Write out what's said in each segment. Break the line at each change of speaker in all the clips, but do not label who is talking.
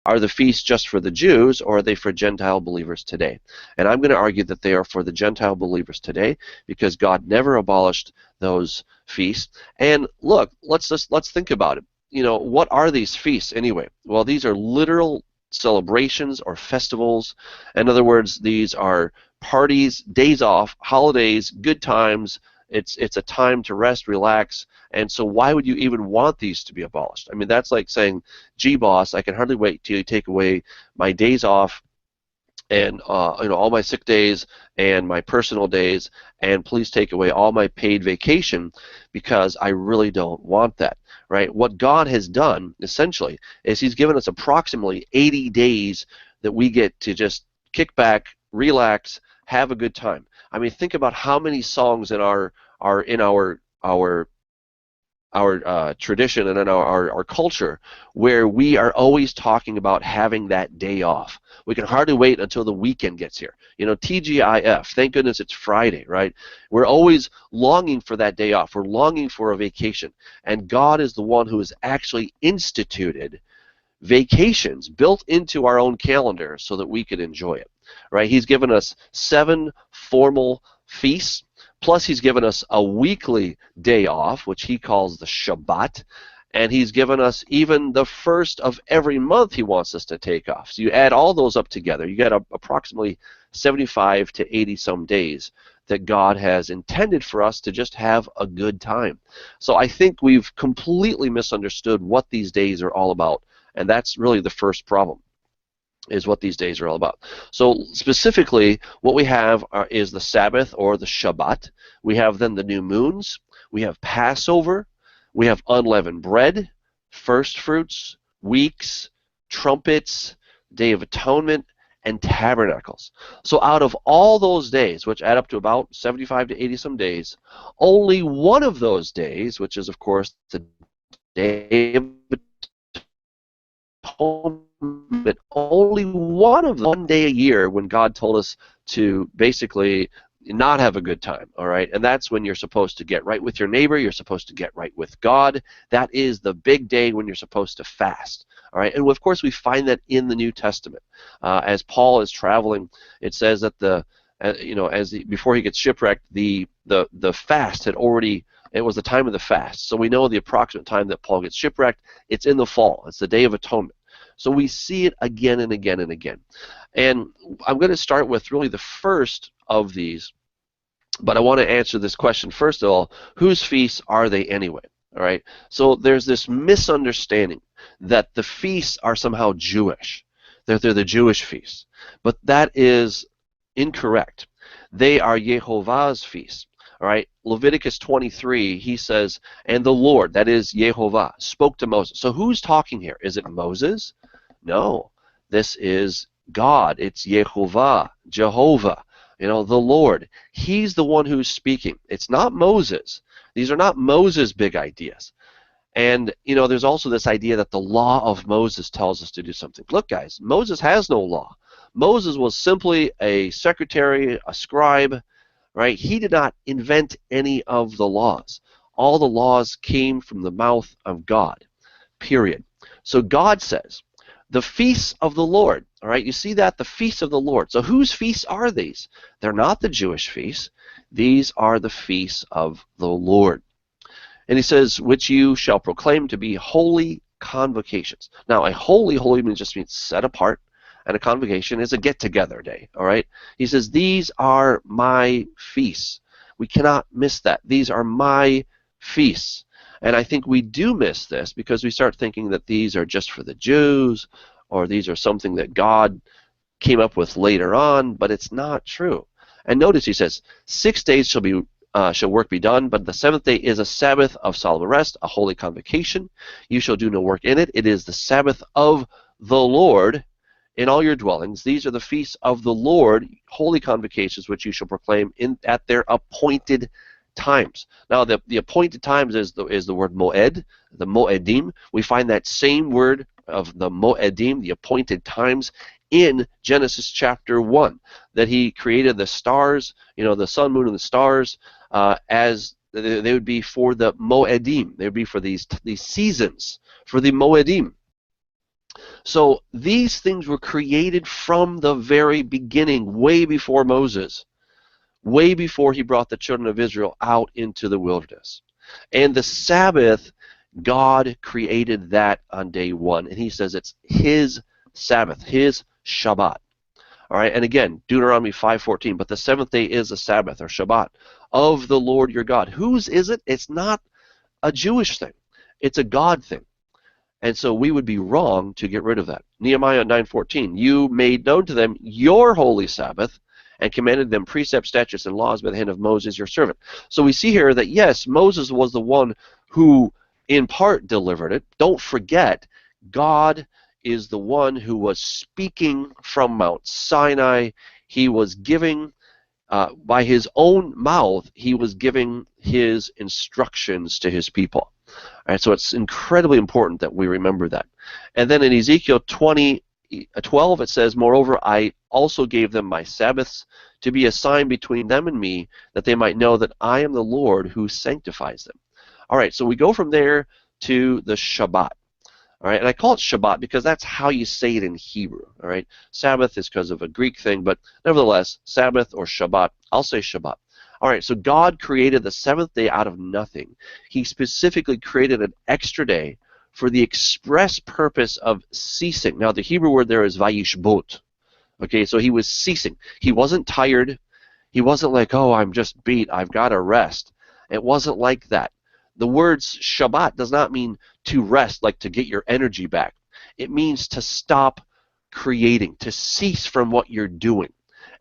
Are the feasts just for the Jews, or are they for Gentile believers today? And I'm going to argue that they are for the Gentile believers today, because God never abolished those feasts. And look, let's think about it. You know, what are these feasts anyway? Well, these are literal celebrations or festivals. In other words, these are parties, days off, holidays, good times. It's a time to rest, relax. And so why would you even want these to be abolished? I mean, that's like saying, gee, boss, I can hardly wait till you take away my days off and all my sick days and my personal days, and please take away all my paid vacation, because I really don't want that, right? What God has done, essentially, is He's given us approximately 80 days that we get to just kick back, relax, have a good time. I mean, think about how many songs in our tradition and in our culture where we are always talking about having that day off. We can hardly wait until the weekend gets here. You know, TGIF, thank goodness it's Friday, right? We're always longing for that day off. We're longing for a vacation. And God is the one who has actually instituted vacations built into our own calendar so that we can enjoy it, right? He's given us 7 formal feasts, plus He's given us a weekly day off, which He calls the Shabbat, and He's given us even the first of every month He wants us to take off. So you add all those up together, you get approximately 75 to 80 some days that God has intended for us to just have a good time. So I think we've completely misunderstood what these days are all about, and that's really the first problem, is what these days are all about. So specifically, what we have is the Sabbath or the Shabbat. We have then the new moons. We have Passover. We have unleavened bread, first fruits, weeks, trumpets, Day of Atonement, and tabernacles. So out of all those days, which add up to about 75 to 80 some days, only one of those days, which is of course the Day of Atonement, but only one of them, one day a year when God told us to basically not have a good time, all right? And that's when you're supposed to get right with your neighbor, you're supposed to get right with God. That is the big day when you're supposed to fast, all right? And of course we find that in the New Testament. As Paul is traveling, it says that before he gets shipwrecked, the fast had already, it was the time of the fast. So we know the approximate time that Paul gets shipwrecked. It's in the fall. It's the Day of Atonement. So we see it again and again and again. And I'm going to start with really the first of these, but I want to answer this question first of all: whose feasts are they anyway? All right. So there's this misunderstanding that the feasts are somehow Jewish, that they're the Jewish feasts, but that is incorrect. They are Yehovah's feasts. All right, Leviticus 23, he says, and the Lord, that is Yehovah, spoke to Moses. So who's talking here? Is it Moses? No, this is God. It's Yehovah, Jehovah, the Lord. He's the one who's speaking. It's not Moses. These are not Moses' big ideas. And, there's also this idea that the law of Moses tells us to do something. Look, guys, Moses has no law. Moses was simply a secretary, a scribe, right? He did not invent any of the laws. All the laws came from the mouth of God, period. So God says, the feasts of the Lord, all right? You see that? The feasts of the Lord. So whose feasts are these? They're not the Jewish feasts. These are the feasts of the Lord. And he says, which you shall proclaim to be holy convocations. Now, a holy just means set apart. And a convocation is a get-together day, all right? He says, these are my feasts. We cannot miss that. These are my feasts. And I think we do miss this because we start thinking that these are just for the Jews, or these are something that God came up with later on, but it's not true. And notice he says, 6 days shall work be done, but the 7th day is a Sabbath of solemn rest, a holy convocation. You shall do no work in it. It is the Sabbath of the Lord in all your dwellings. These are the feasts of the Lord, holy convocations, which you shall proclaim at their appointed times. Now, the appointed times is the word moed, the moedim. We find that same word of the moedim, the appointed times, in Genesis chapter 1, that He created the stars, the sun, moon, and the stars, as they would be for the moedim. They would be for these seasons, for the moedim. So these things were created from the very beginning, way before Moses, way before he brought the children of Israel out into the wilderness. And the Sabbath, God created that on day one, and he says it's his Sabbath, his Shabbat. All right, and again, Deuteronomy 5:14, but the seventh day is a Sabbath, or Shabbat, of the Lord your God. Whose is it? It's not a Jewish thing. It's a God thing. And so we would be wrong to get rid of that. Nehemiah 9:14, you made known to them your holy Sabbath, and commanded them precepts, statutes, and laws by the hand of Moses your servant. So we see here that, yes, Moses was the one who in part delivered it. Don't forget, God is the one who was speaking from Mount Sinai. He was giving, by his own mouth, he was giving his instructions to his people. All right, so it's incredibly important that we remember that. And then in Ezekiel 20:12 it says, moreover, I also gave them my Sabbaths to be a sign between them and me, that they might know that I am the Lord who sanctifies them. All right, so we go from there to the Shabbat. All right, and I call it Shabbat because that's how you say it in Hebrew. All right, Sabbath is because of a Greek thing, but nevertheless, Sabbath or Shabbat, I'll say Shabbat. All right, so God created the seventh day out of nothing. He specifically created an extra day for the express purpose of ceasing. Now, the Hebrew word there is vayishbot. Okay, so he was ceasing. He wasn't tired. He wasn't like, oh, I'm just beat, I've got to rest. It wasn't like that. The words Shabbat does not mean to rest, like to get your energy back. It means to stop creating, to cease from what you're doing.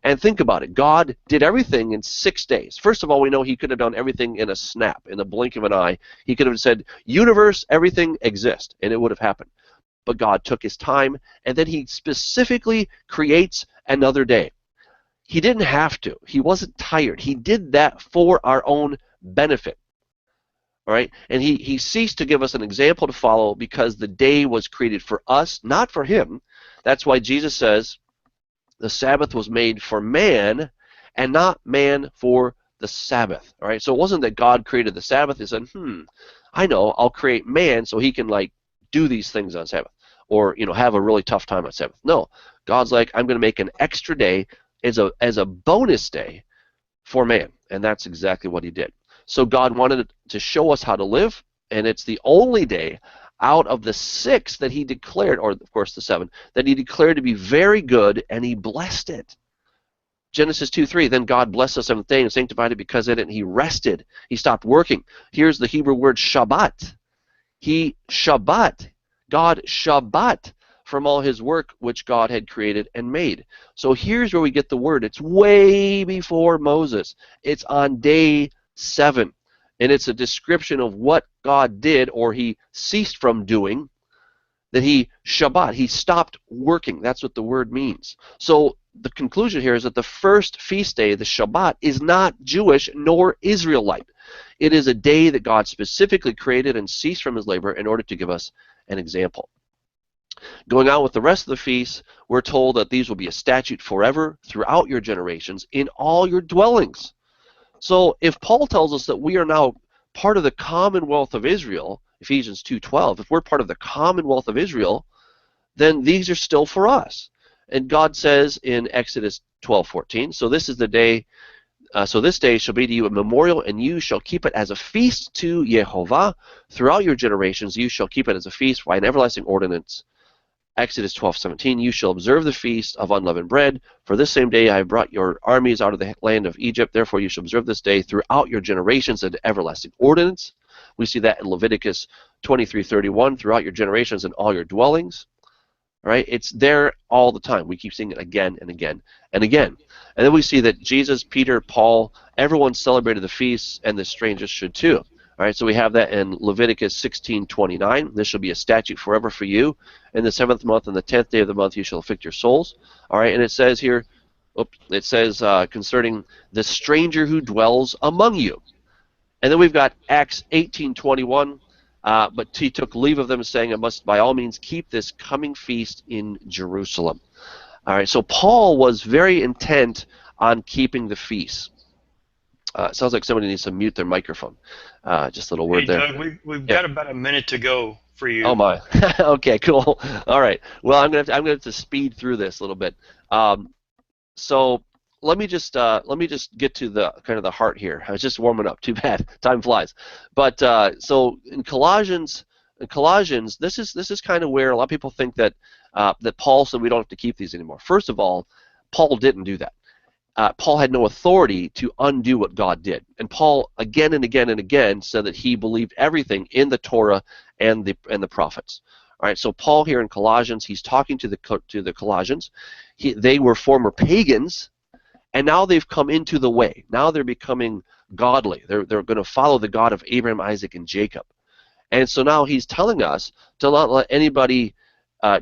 And think about it. God did everything in 6 days. First of all, we know he could have done everything in a snap, in the blink of an eye. He could have said, universe, everything exists, and it would have happened. But God took his time, and then he specifically creates another day. He didn't have to. He wasn't tired. He did that for our own benefit. All right? And he ceased to give us an example to follow because the day was created for us, not for him. That's why Jesus says the Sabbath was made for man and not man for the Sabbath. All right? So it wasn't that God created the Sabbath. He said, I know, I'll create man so he can like do these things on Sabbath, or have a really tough time on Sabbath. No, God's like, I'm going to make an extra day as a bonus day for man, and that's exactly what he did. So God wanted to show us how to live, and it's the only day out of the 6 that he declared, or of course the 7, that he declared to be very good, and he blessed it. Genesis 2:3, then God blessed the seventh day and sanctified it because in it he rested. He stopped working. Here's the Hebrew word Shabbat. God Shabbat from all his work which God had created and made. So here's where we get the word. It's way before Moses. It's on day 7. And it's a description of what God did, or he ceased from doing, that he Shabbat, he stopped working. That's what the word means. So the conclusion here is that the first feast day, the Shabbat, is not Jewish nor Israelite. It is a day that God specifically created and ceased from his labor in order to give us an example. Going on with the rest of the feasts, we're told that these will be a statute forever throughout your generations in all your dwellings. So if Paul tells us that we are now part of the commonwealth of Israel, Ephesians 2:12, if we're part of the commonwealth of Israel, then these are still for us. And God says in Exodus 12:14, so this is the day, so this day shall be to you a memorial, and you shall keep it as a feast to Yehovah. Throughout your generations you shall keep it as a feast by an everlasting ordinance. Exodus 12:17, you shall observe the feast of unleavened bread. For this same day I have brought your armies out of the land of Egypt. Therefore you shall observe this day throughout your generations an everlasting ordinance. We see that in Leviticus 23:31, throughout your generations and all your dwellings. All right, it's there all the time. We keep seeing it again and again and again. And then we see that Jesus, Peter, Paul, everyone celebrated the feasts, and the strangers should too. All right, so we have that in Leviticus 16:29. This shall be a statute forever for you. In the 7th month and the 10th day of the month you shall afflict your souls. All right, and it says here, it says concerning the stranger who dwells among you. And then we've got Acts 18:21. But he took leave of them, saying, I must by all means keep this coming feast in Jerusalem. All right, so Paul was very intent on keeping the feast. It sounds like somebody needs to mute their microphone. Just a little word there.
Doug, we've got about a minute to go for you.
Oh my. Okay, cool. All right. Well, I'm gonna have to speed through this a little bit. So let me just get to the kind of the heart here. I was just warming up. Too bad, time flies. But so in Colossians, this is kind of where a lot of people think that that Paul said we don't have to keep these anymore. First of all, Paul didn't do that. Paul had no authority to undo what God did, and Paul again and again and again said that he believed everything in the Torah and the prophets. All right, so Paul here in Colossians, he's talking to the Colossians. They were former pagans, and now they've come into the way. Now they're becoming godly. They're going to follow the God of Abraham, Isaac, and Jacob. And so now he's telling us to not let anybody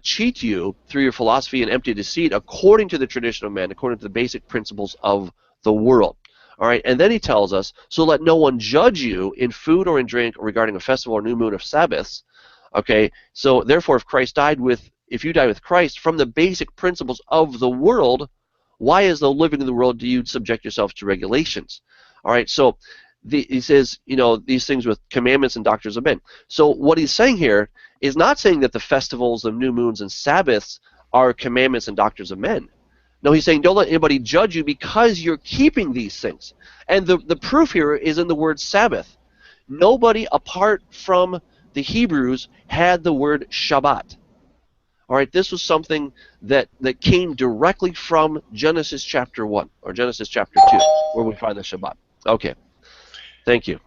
cheat you through your philosophy and empty deceit according to the tradition of man, according to the basic principles of the world. All right, and then he tells us, so let no one judge you in food or in drink regarding a festival or new moon of Sabbaths. Okay, so therefore if you died with Christ from the basic principles of the world, why as though living in the world do you subject yourselves to regulations? All right, so he says, these things with commandments and doctrines of men. So what he's saying here is not saying that the festivals of new moons and Sabbaths are commandments and doctrines of men. No, he's saying don't let anybody judge you because you're keeping these things. And the proof here is in the word Sabbath. Nobody apart from the Hebrews had the word Shabbat. All right, this was something that came directly from Genesis chapter 1 or Genesis chapter 2, where we find the Shabbat. Okay, thank you.